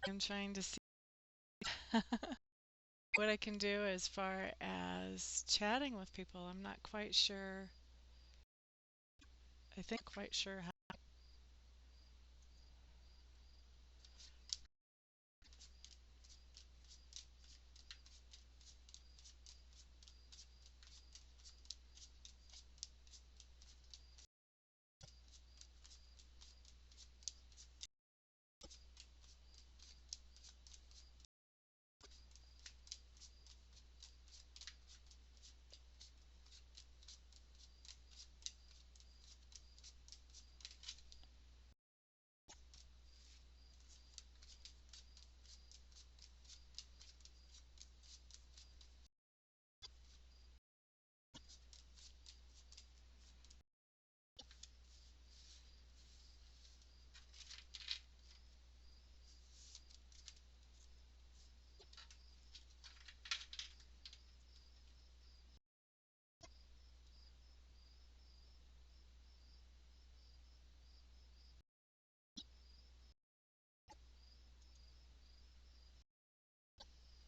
I'm trying to see what I can do as far as chatting with people. I'm not quite sure. I think quite sure how.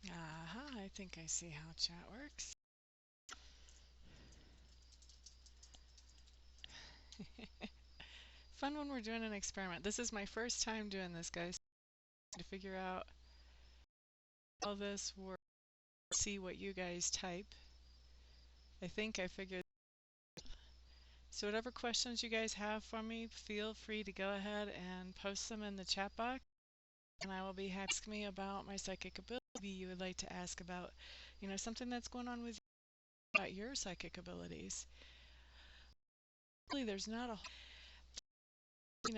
Aha, I think I see how chat works. Fun when we're doing an experiment. This is my first time doing this, guys. To figure out how this works, see what you guys type. I think I figured. So whatever questions you guys have for me, feel free to go ahead and post them in the chat box. And I will be happy to ask me about my psychic ability. Maybe you would like to ask about, something that's going on with you, about your psychic abilities. Really, there's not a,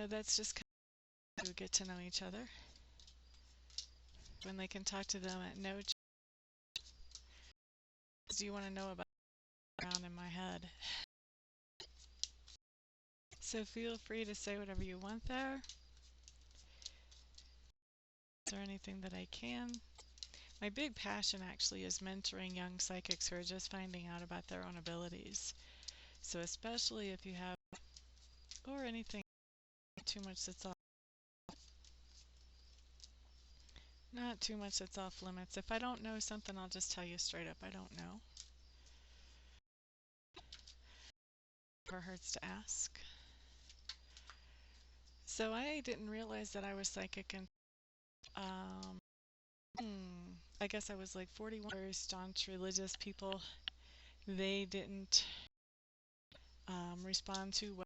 that's just kind of to get to know each other. When they can talk to them at no charge. Do you want to know about around in my head? So feel free to say whatever you want there. Is there anything that I can? My big passion actually is mentoring young psychics who are just finding out about their own abilities. So especially if you have, or anything too much that's off, not too much that's off limits. If I don't know something, I'll just tell you straight up, I don't know. Never hurts to ask. So I didn't realize that I was psychic and I guess I was like 41. Very staunch religious people. They didn't respond too well.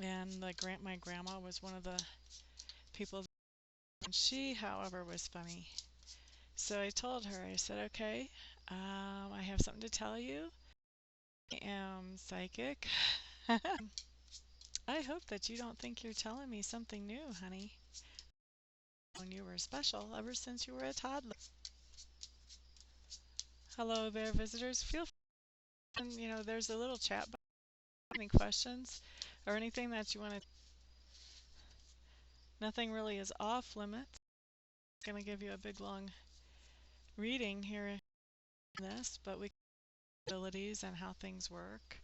And my grandma was one of the people. And she, however, was funny. So I told her, I said, okay, I have something to tell you. I am psychic. I hope that you don't think you're telling me something new, honey. When you were special ever since you were a toddler. Hello there, visitors. Feel free, there's a little chat box. Any questions or anything that you want to. Nothing really is off limits. I'm going to give you a big long reading here in this, but we can abilities and how things work,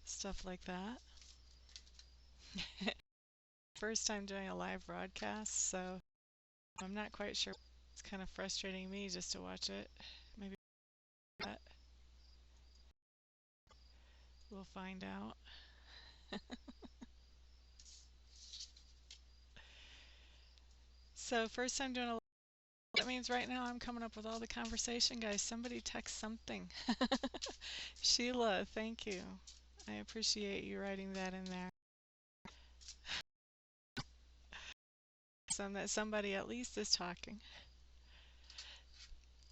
stuff like that. First time doing a live broadcast, so I'm not quite sure. It's kind of frustrating me just to watch it. Maybe that we'll find out. So first time doing a. That means right now I'm coming up with all the conversation, guys. Somebody text something. Sheila, thank you. I appreciate you writing that in there. That somebody at least is talking.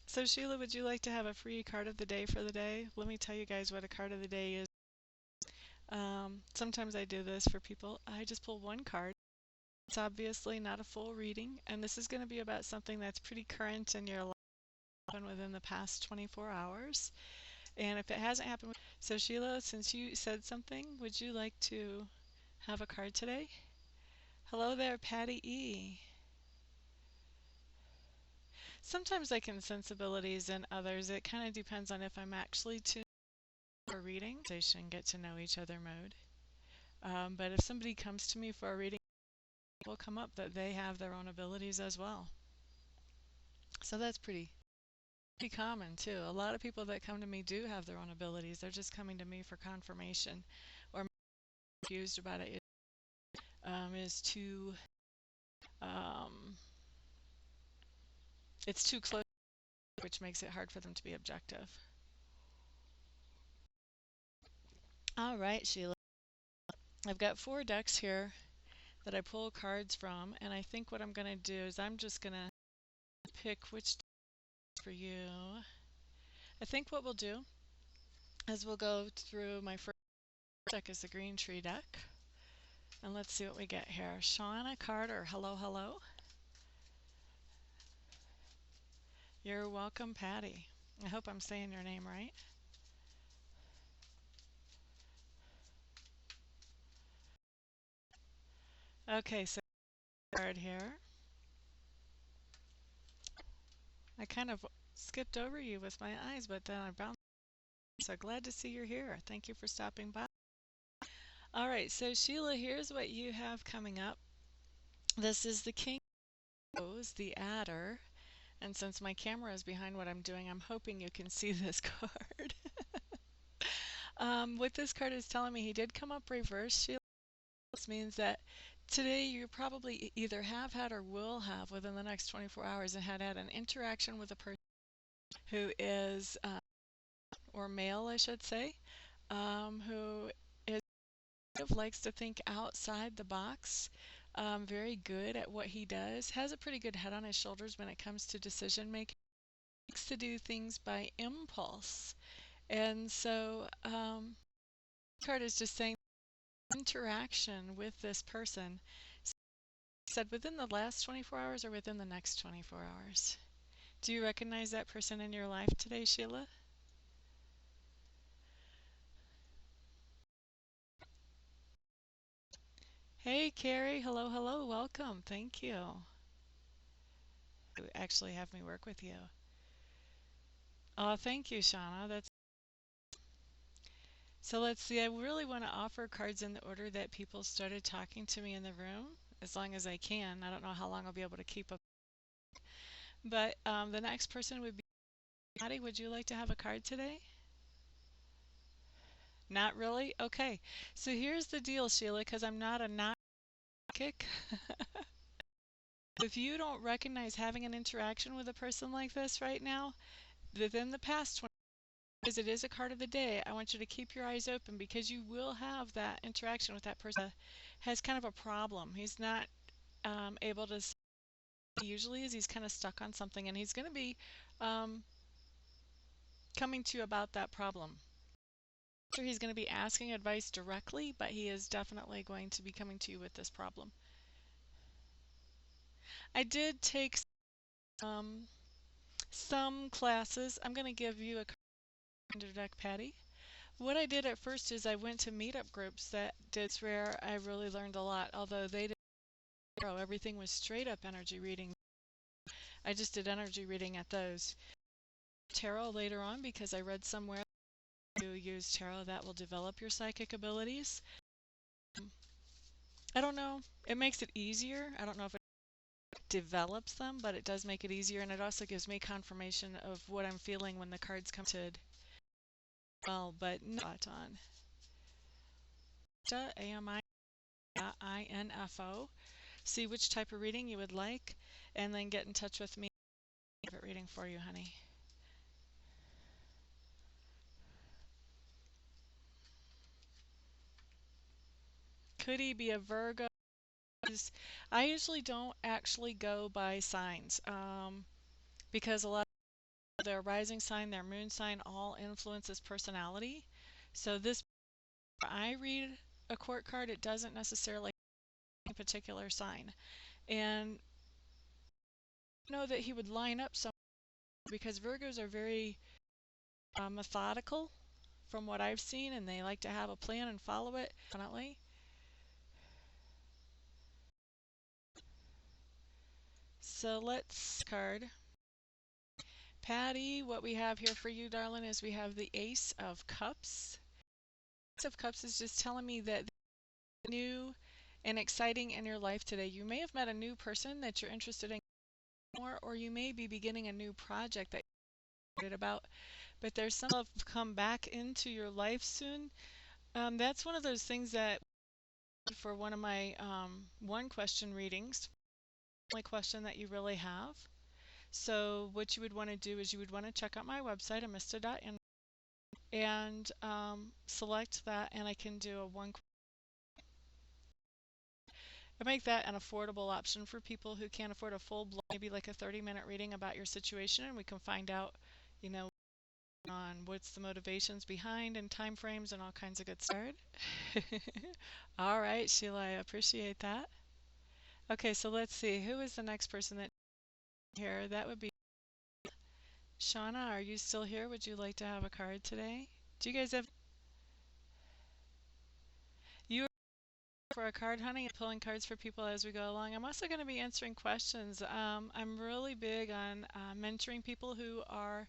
So Sheila, would you like to have a free card of the day for the day? Let me tell you guys what a card of the day is. Sometimes I do this for people. I just pull one card. It's obviously not a full reading, and this is going to be about something that's pretty current in your life within the past 24 hours. And if it hasn't happened, so Sheila, since you said something, would you like to have a card today? Hello there, Patty E. Sometimes I can sense abilities in others. It kind of depends on if I'm actually tuned for reading, get to know each other mode. But if somebody comes to me for a reading, will come up that they have their own abilities as well. So that's pretty common too. A lot of people that come to me do have their own abilities. They're just coming to me for confirmation, or confused about it. Is too it's too close, which makes it hard for them to be objective. All right, Sheila. I've got 4 decks here that I pull cards from, and I think what I'm going to do is I'm just going to pick which deck for you. I think what we'll do is we'll go through my first deck is the Green Tree deck, and let's see what we get here. Shauna Carter, hello, hello. You're welcome, Patty. I hope I'm saying your name right. Okay, so card here. I kind of skipped over you with my eyes, but then I bounced. So glad to see you're here. Thank you for stopping by. All right, so Sheila, here's what you have coming up. This is the King of Rose, the Adder. And since my camera is behind what I'm doing, I'm hoping you can see this card. What this card is telling me, he did come up reverse, Sheila. This means that today you probably either have had or will have within the next 24 hours and had an interaction with a person who is, or male I should say, who is likes to think outside the box, very good at what he does, has a pretty good head on his shoulders when it comes to decision making, likes to do things by impulse. And so card is just saying interaction with this person said within the last 24 hours or within the next 24 hours. Do you recognize that person in your life today, Sheila? Hey, Carrie. Hello, hello. Welcome. Thank you. You actually have me work with you. Oh, thank you, Shauna. That's so let's see. I really want to offer cards in the order that people started talking to me in the room, as long as I can. I don't know how long I'll be able to keep up. But the next person would be Patty. Would you like to have a card today? Not really? Okay. So here's the deal, Sheila, because I'm not a kick. If you don't recognize having an interaction with a person like this right now, within the past 20 years, it is a card of the day. I want you to keep your eyes open because you will have that interaction with that person. Has kind of a problem. He's not able to. He usually is. He's kind of stuck on something, and he's going to be coming to you about that problem. Sure, he's going to be asking advice directly, but he is definitely going to be coming to you with this problem. I did take some classes. I'm going to give you a card deck, Patty. What I did at first is I went to meetup groups that did rare. I really learned a lot, although they didn't know. Everything was straight up energy reading. I just did energy reading at those. Tarot later on because I read somewhere you use tarot that will develop your psychic abilities. I don't know. It makes it easier. I don't know if it develops them, but it does make it easier, and it also gives me confirmation of what I'm feeling when the cards come to. Well, but not on. AMI.info. See which type of reading you would like, and then get in touch with me. Favorite reading for you, honey. Could he be a Virgo? I usually don't actually go by signs because a lot of their rising sign, their moon sign, all influences personality. So this, I read a court card, it doesn't necessarily have a particular sign. And I know that he would line up some because Virgos are very methodical from what I've seen, and they like to have a plan and follow it definitely. So let's card. Patty, what we have here for you, darling, is we have the Ace of Cups. Ace of Cups is just telling me that new and exciting in your life today. You may have met a new person that you're interested in more, or you may be beginning a new project that you're excited about, but there's some love come back into your life soon. That's one of those things that for one of my one question readings, only question that you really have. So what you would want to do is you would want to check out my website, amista.in, and select that, and I can do a one. I make that an affordable option for people who can't afford a full, maybe like a 30-minute reading about your situation, and we can find out, you know, on what's the motivations behind and time frames and all kinds of good stuff. All right, Sheila, I appreciate that. Okay, so let's see. Who is the next person that here? That would be Shauna. Are you still here? Would you like to have a card today? Do you guys have you are for a card, honey, and pulling cards for people as we go along? I'm also going to be answering questions. I'm really big on mentoring people who are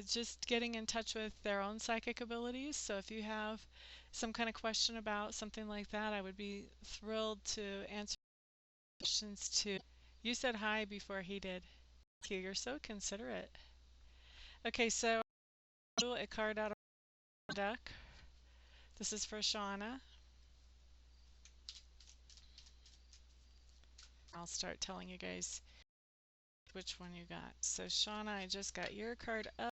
just getting in touch with their own psychic abilities. So if you have some kind of question about something like that, I would be thrilled to answer questions too. You said hi before he did. Thank you. You're so considerate. Okay, so I'll pull a card out of the deck. This is for Shauna. I'll start telling you guys which one you got. So Shauna, I just got your card up.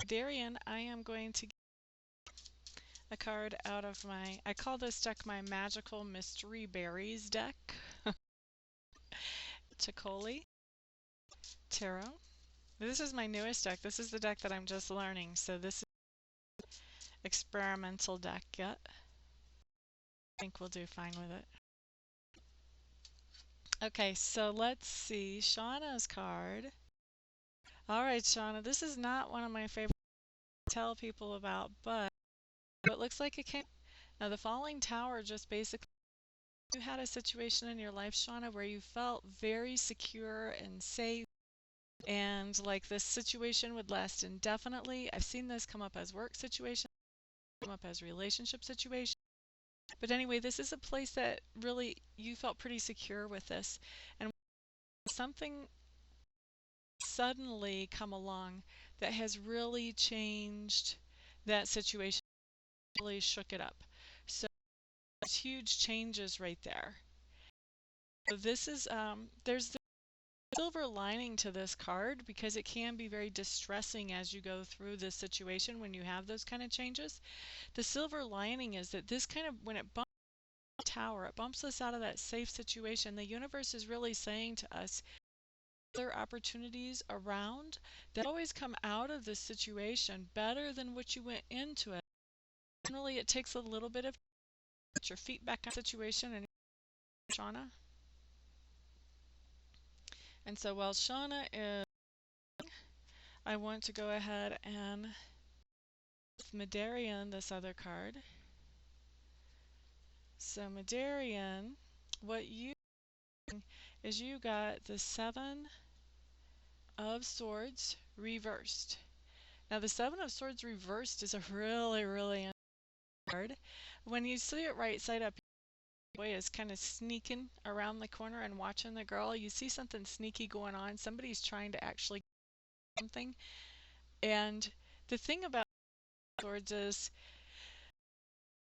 Darian, I am going to get a card out of my, I call this deck my Magical Mystery Berries deck. Chicoli Tarot. This is my newest deck. This is the deck that I'm just learning. So this is experimental deck yet. I think we'll do fine with it. Okay, so let's see Shauna's card. All right, Shauna, this is not one of my favorite to tell people about, but it looks like it came. Now, the falling tower just basically, you had a situation in your life, Shauna, where you felt very secure and safe, and like this situation would last indefinitely. I've seen this come up as work situation, come up as relationship situation. But anyway, this is a place that really you felt pretty secure with this. And something suddenly come along that has really changed that situation, really shook it up. So there's huge changes right there. So this is, there's the silver lining to this card because it can be very distressing as you go through this situation when you have those kind of changes. The silver lining is that this kind of, when it bumps the tower, it bumps us out of that safe situation. The universe is really saying to us, other opportunities around that always come out of this situation better than what you went into it. Generally, it takes a little bit of to get your feet back on the situation. And Shauna. And so while Shauna is, I want to go ahead and with Madarian, this other card. So Madarian, what you is you got the Seven of Swords reversed. Now the Seven of Swords reversed is a really, really card. When you see it right side up, boy is kind of sneaking around the corner and watching the girl. You see something sneaky going on. Somebody's trying to actually get something. And the thing about swords is,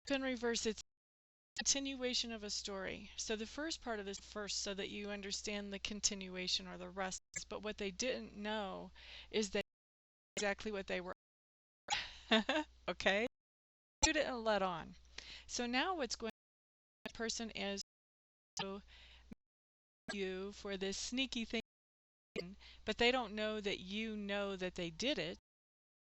in reverse, it's a continuation of a story. So the first part of this first, so that you understand the continuation or the rest. But what they didn't know is that exactly what they were. Okay, shoot it and let on. So now what's going on? The person is to you for this sneaky thing, but they don't know that you know that they did it,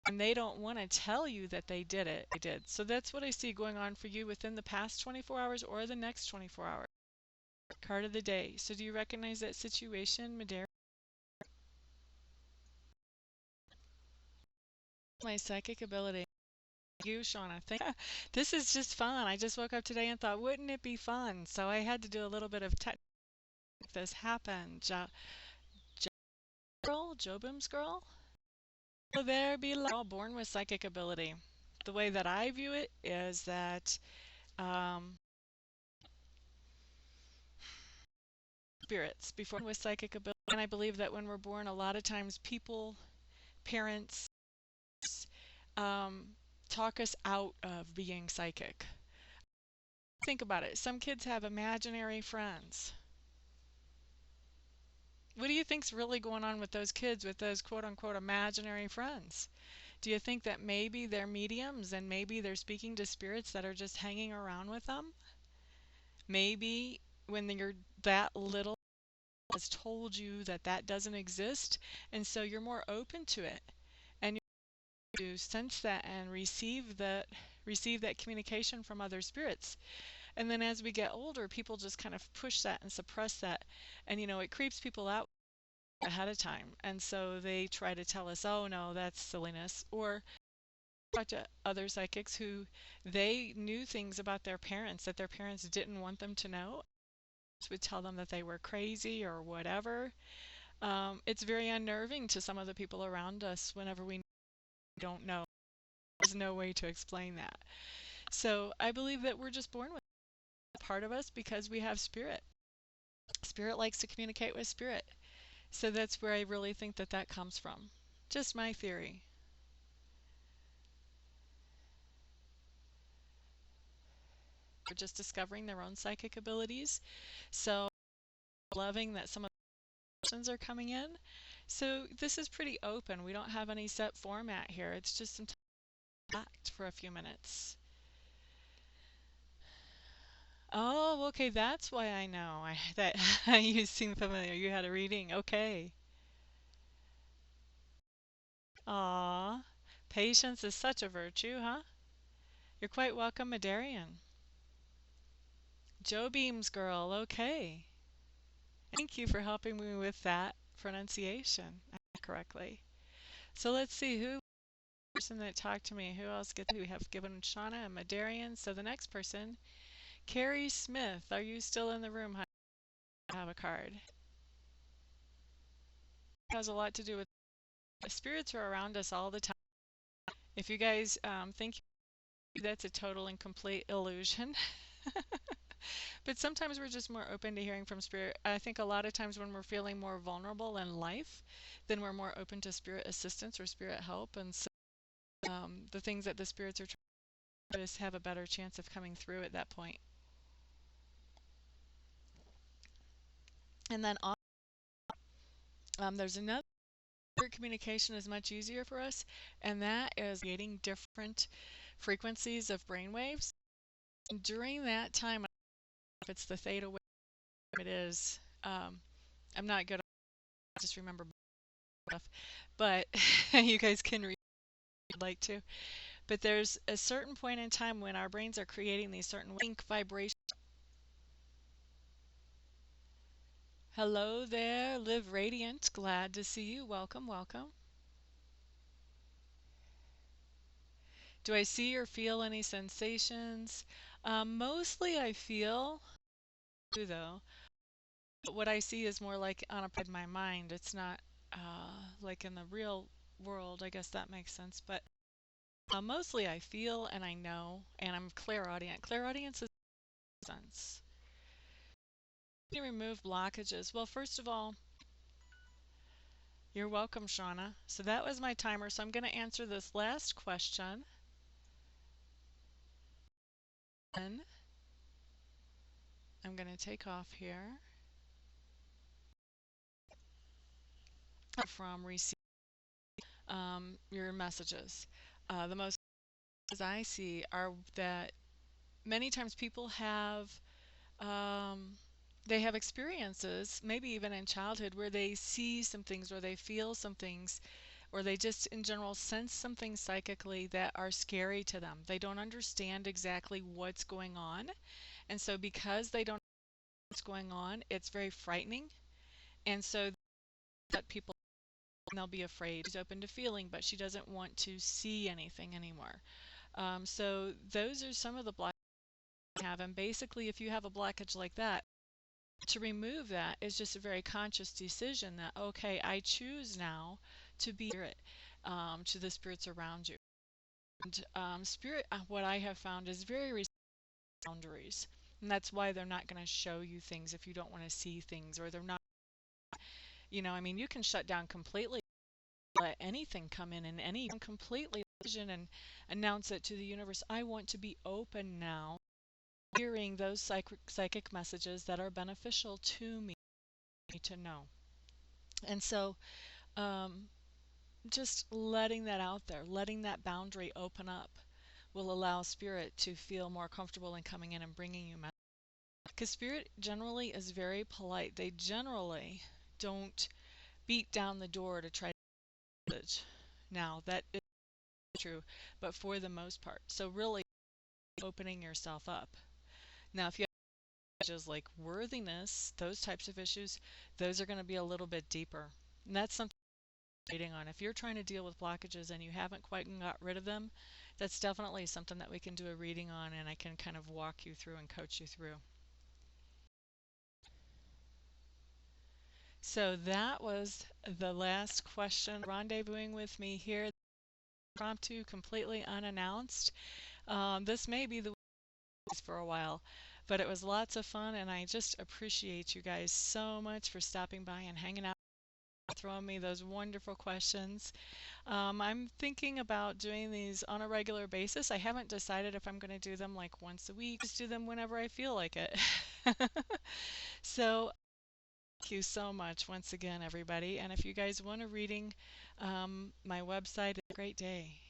and they don't want to tell you that they did it. They did. So that's what I see going on for you within the past 24 hours or the next 24 hours. Card of the day. So do you recognize that situation, Madera? My psychic ability. You, Shauna. This is just fun. I just woke up today and thought, wouldn't it be fun? So I had to do a little bit of tech. This happened. Jobim's girl? Will there be all born with psychic ability? The way that I view it is that spirits before with psychic ability. And I believe that when we're born, a lot of times people, parents, um, talk us out of being psychic. Think about it. Some kids have imaginary friends. What do you think's really going on with those kids with those quote-unquote imaginary friends? Do you think that maybe they're mediums and maybe they're speaking to spirits that are just hanging around with them? Maybe when you're that little has told you that that doesn't exist, and so you're more open to it, and you sense that and receive that communication from other spirits. And then as we get older, people just kind of push that and suppress that, and it creeps people out ahead of time, and so they try to tell us, oh no, that's silliness. Or talk to other psychics who they knew things about their parents that their parents didn't want them to know, would tell them that they were crazy or whatever. It's very unnerving to some of the people around us whenever we don't know. There's no way to explain that. So I believe that we're just born with a part of us because we have spirit. Spirit likes to communicate with spirit. So that's where I really think that that comes from. Just my theory. They're just discovering their own psychic abilities. So loving that some of the questions are coming in. So this is pretty open. We don't have any set format here. It's just some time for a few minutes. Oh, okay, that's why I know that you seem familiar. You had a reading. Okay. Aw, patience is such a virtue, huh? You're quite welcome, Madarian. Joe Beam's girl. Okay. Thank you for helping me with that pronunciation correctly. So let's see who person that talked to me. Who else gets? We have given Shauna and Madarian. So the next person, Carrie Smith. Are you still in the room? I have a card. It has a lot to do with spirits are around us all the time. If you guys think that's a total and complete illusion. But sometimes we're just more open to hearing from spirit. I think a lot of times when we're feeling more vulnerable in life, then we're more open to spirit assistance or spirit help. And so the things that the spirits are trying to have a better chance of coming through at that point. And then there's another communication is much easier for us, and that is creating different frequencies of brain waves. And during that time, if it's the theta wave, it is. I'm not good. I just remember stuff, but you guys can read if you'd like to. But there's a certain point in time when our brains are creating these certain link vibrations. Hello there, Live Radiant. Glad to see you. Welcome, welcome. Do I see or feel any sensations? Mostly I feel, though. But what I see is more like on my mind. It's not like in the real world. I guess that makes sense. But mostly I feel and I know, and I'm clairaudient. Clairaudience is sense. You remove blockages. Well, first of all, you're welcome, Shauna. So that was my timer. So I'm going to answer this last question. Then I'm going to take off here from receive your messages. The most I see are that many times people have they have experiences, maybe even in childhood, where they see some things or they feel some things or they just in general sense something psychically that are scary to them. They don't understand exactly what's going on. And so because they don't know what's going on, it's very frightening. And so that people, they'll be afraid. She's open to feeling, but she doesn't want to see anything anymore. So those are some of the blockages I have. And basically, if you have a blockage like that, to remove that is just a very conscious decision that, okay, I choose now to be spirit to the spirits around you. And spirit, what I have found is very boundaries. And that's why they're not going to show you things if you don't want to see things, or they're not, I mean, you can shut down completely, let anything come in and any completely vision and announce it to the universe. I want to be open now, hearing those psychic messages that are beneficial to me to know. And so, um, just letting that out there, letting that boundary open up, will allow spirit to feel more comfortable in coming in and bringing you messages. Because spirit generally is very polite. They generally don't beat down the door to try to message. Now, that is true, but for the most part. So really opening yourself up. Now, if you have messages like worthiness, those types of issues, those are going to be a little bit deeper. And that's something reading on. If you're trying to deal with blockages and you haven't quite got rid of them, that's definitely something that we can do a reading on, and I can kind of walk you through and coach you through. So that was the last question. Rendezvousing with me here, impromptu, completely unannounced. This may be the for a while, but it was lots of fun, and I just appreciate you guys so much for stopping by and hanging out, throwing me those wonderful questions. I'm thinking about doing these on a regular basis. I haven't decided if I'm going to do them like once a week. Just do them whenever I feel like it. So thank you so much once again, everybody. And if you guys want a reading, my website is a great day.